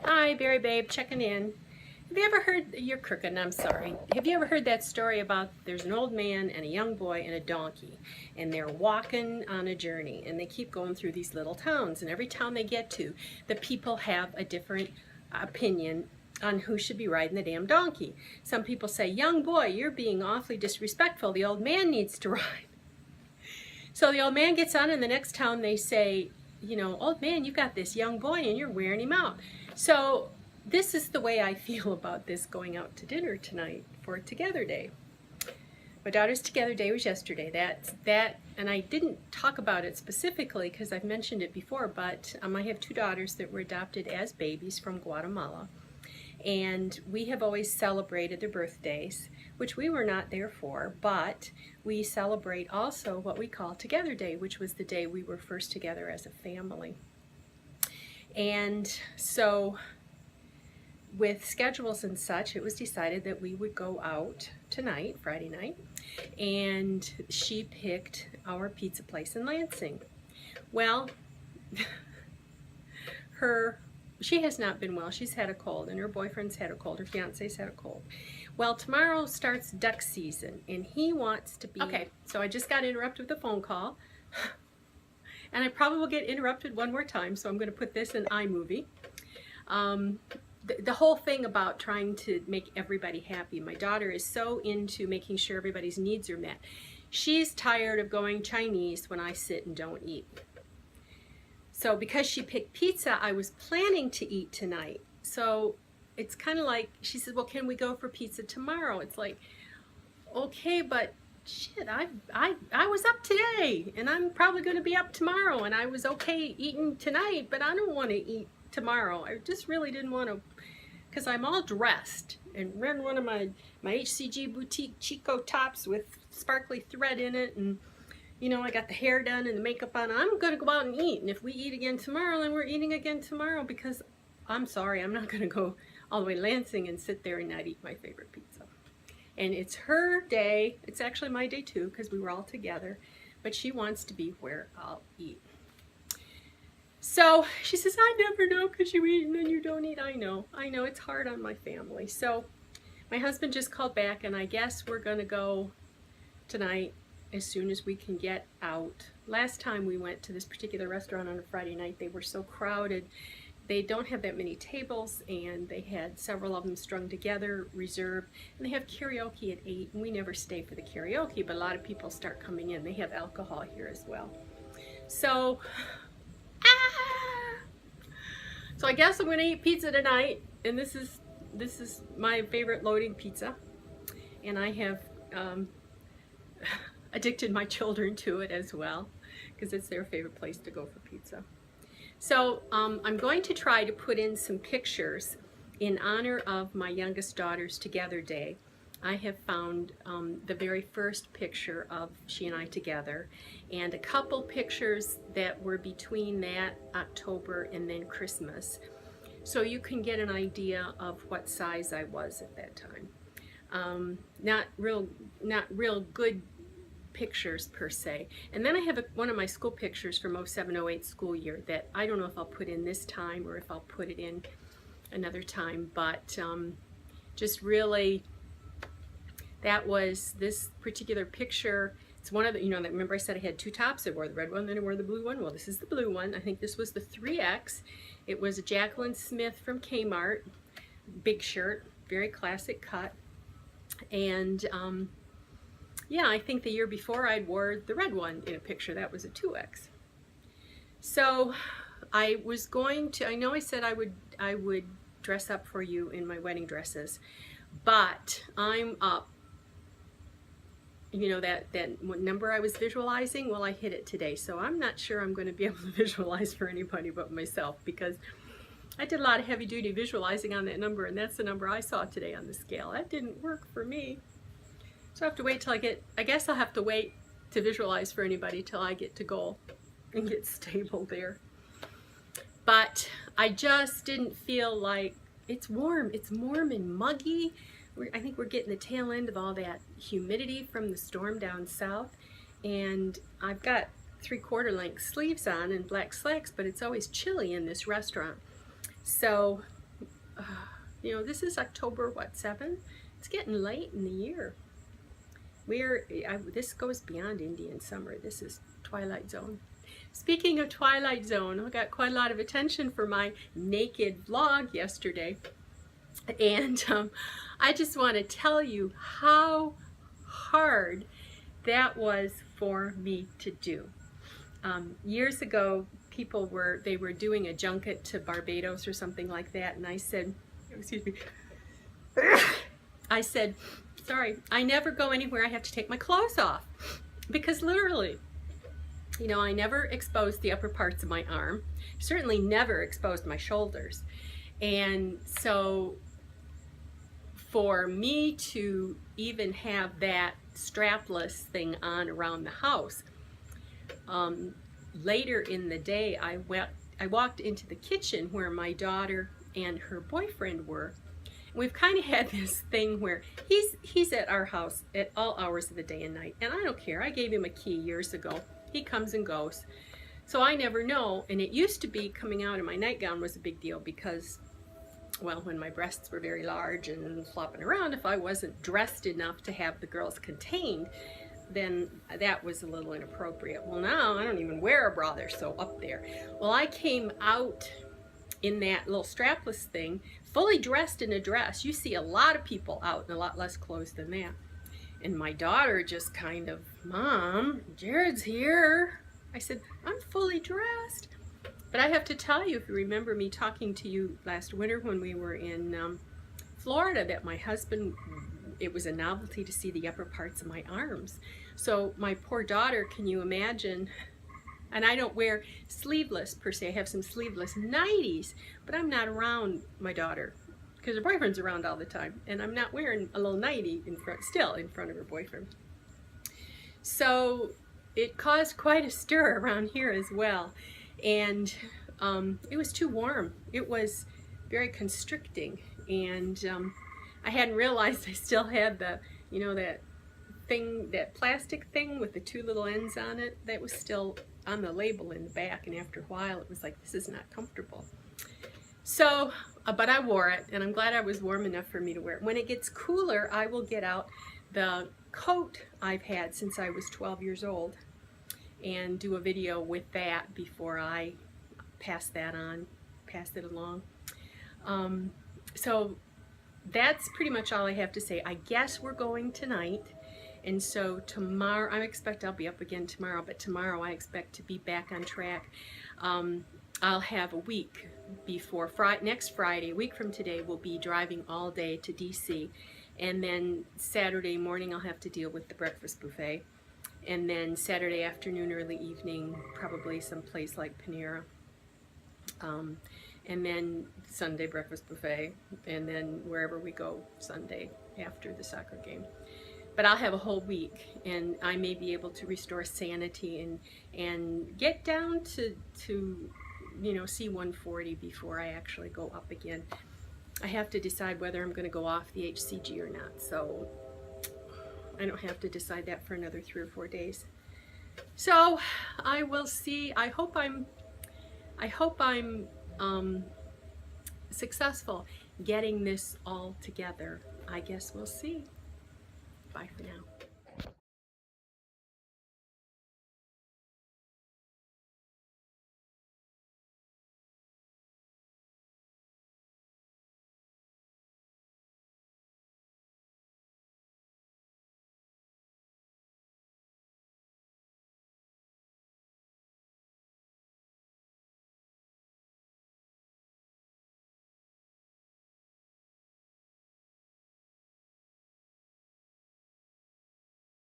Hi, Berry Babe, checking in. Have you ever heard, you're crooked, I'm sorry. Have you ever heard that story about there's an old man and a young boy and a donkey, and they're walking on a journey, and they keep going through these little towns, and every town they get to, the people have a different opinion on who should be riding the damn donkey. Some people say, young boy, you're being awfully disrespectful. The old man needs to ride. So the old man gets on, in the next town they say, you know, old man, you got this young boy and you're wearing him out. So this is the way I feel about this going out to dinner tonight for Together Day. My daughter's Together Day was yesterday. And I didn't talk about it specifically because I've mentioned it before, but I have two daughters that were adopted as babies from Guatemala. And we have always celebrated their birthdays, which we were not there for, but we celebrate also what we call Together Day, which was the day we were first together as a family. And so with schedules and such, it was decided that we would go out tonight, Friday night, and she picked our pizza place in Lansing. Well, she has not been well. She's had a cold, and her boyfriend's had a cold. Her fiance's had a cold. Well, tomorrow starts duck season, and he wants to be... Okay, so I just got interrupted with a phone call, and I probably will get interrupted one more time, so I'm going to put this in iMovie. The whole thing about trying to make everybody happy. My daughter is so into making sure everybody's needs are met. She's tired of going Chinese when I sit and don't eat. So because she picked pizza, I was planning to eat tonight. So it's kind of like, she said, well, can we go for pizza tomorrow? It's like, okay, but shit, I was up today, and I'm probably going to be up tomorrow, and I was okay eating tonight, but I don't want to eat tomorrow. I just really didn't want to, because I'm all dressed and wearing one of my HCG boutique Chico tops with sparkly thread in it, and you know, I got the hair done and the makeup on. I'm going to go out and eat, and if we eat again tomorrow, then we're eating again tomorrow, because I'm sorry, I'm not going to go all the way to Lansing and sit there and not eat my favorite pizza. And it's her day. It's actually my day too, because we were all together, but she wants to be where I'll eat. So she says, I never know, because you eat and then you don't eat. I know, it's hard on my family. So my husband just called back, and I guess we're going to go tonight as soon as we can get out. Last time we went to this particular restaurant on a Friday night, they were so crowded. They don't have that many tables, and they had several of them strung together, reserved, and they have karaoke at 8, and we never stay for the karaoke, but a lot of people start coming in. They have alcohol here as well. So, so I guess I'm going to eat pizza tonight, and this is my favorite loading pizza, and I have addicted my children to it as well, because it's their favorite place to go for pizza. So I'm going to try to put in some pictures in honor of my youngest daughter's Together Day. I have found the very first picture of she and I together, and a couple pictures that were between that October and then Christmas, so you can get an idea of what size I was at that time. Not real good pictures per se. And then I have one of my school pictures from 07-08 school year that I don't know if I'll put in this time or if I'll put it in another time, but just really, that was this particular picture. It's one of the, you know, remember I said I had two tops. I wore the red one, then I wore the blue one. Well, this is the blue one. I think this was the 3X. It was a Jacqueline Smith from Kmart, big shirt, very classic cut. And yeah, I think the year before I'd wore the red one in a picture. That was a 2X. So I was going to, I know I said I would dress up for you in my wedding dresses, but I'm up. You know, that number I was visualizing, well, I hit it today. So I'm not sure I'm going to be able to visualize for anybody but myself, because I did a lot of heavy duty visualizing on that number, and that's the number I saw today on the scale. That didn't work for me. So I have to wait till I guess I'll have to wait to visualize for anybody till I get to goal and get stable there. But I just didn't feel like, it's warm and muggy. I think we're getting the tail end of all that humidity from the storm down south, and I've got 3/4 length sleeves on and black slacks, but it's always chilly in this restaurant. So you know, this is October, what, 7th? It's getting late in the year. This goes beyond Indian summer. This is Twilight Zone. Speaking of Twilight Zone, I got quite a lot of attention for my naked vlog yesterday. And I just want to tell you how hard that was for me to do. Years ago, they were doing a junket to Barbados or something like that, and I said, excuse me, I said, sorry, I never go anywhere I have to take my clothes off, because literally, you know, I never exposed the upper parts of my arm, certainly never exposed my shoulders. And so for me to even have that strapless thing on around the house, later in the day I walked into the kitchen where my daughter and her boyfriend were. We've kind of had this thing where he's at our house at all hours of the day and night, and I don't care. I gave him a key years ago. He comes and goes, so I never know. And it used to be coming out in my nightgown was a big deal because, well, when my breasts were very large and flopping around, if I wasn't dressed enough to have the girls contained, then that was a little inappropriate. Well, now I don't even wear a bra, they're so up there. Well, I came out in that little strapless thing, fully dressed in a dress. You see a lot of people out in a lot less clothes than that. And my daughter just kind of, Mom, Jared's here. I said, I'm fully dressed. But I have to tell you, if you remember me talking to you last winter when we were in Florida, that my husband, it was a novelty to see the upper parts of my arms. So my poor daughter, can you imagine? And I don't wear sleeveless per se. I have some sleeveless nighties, but I'm not around my daughter because her boyfriend's around all the time, and I'm not wearing a little nightie still in front of her boyfriend. So it caused quite a stir around here as well, and it was too warm. It was very constricting, and I hadn't realized I still had the, you know, that thing, that plastic thing with the two little ends on it, that was still on the label in the back, and after a while it was like, this is not comfortable. So, but I wore it, and I'm glad I was warm enough for me to wear it. When it gets cooler, I will get out the coat I've had since I was 12 years old and do a video with that before I pass it along. So that's pretty much all I have to say. I guess we're going tonight. And so tomorrow, I expect I'll be up again tomorrow, but tomorrow I expect to be back on track. I'll have a week before next Friday, a week from today, we'll be driving all day to DC. And then Saturday morning, I'll have to deal with the breakfast buffet. And then Saturday afternoon, early evening, probably someplace like Panera. And then Sunday breakfast buffet, and then wherever we go Sunday after the soccer game. But I'll have a whole week, and I may be able to restore sanity and get down to you know, C140 before I actually go up again. I have to decide whether I'm going to go off the HCG or not, so I don't have to decide that for another 3 or 4 days. So I will see. I hope I'm successful getting this all together. I guess we'll see. Bye for now.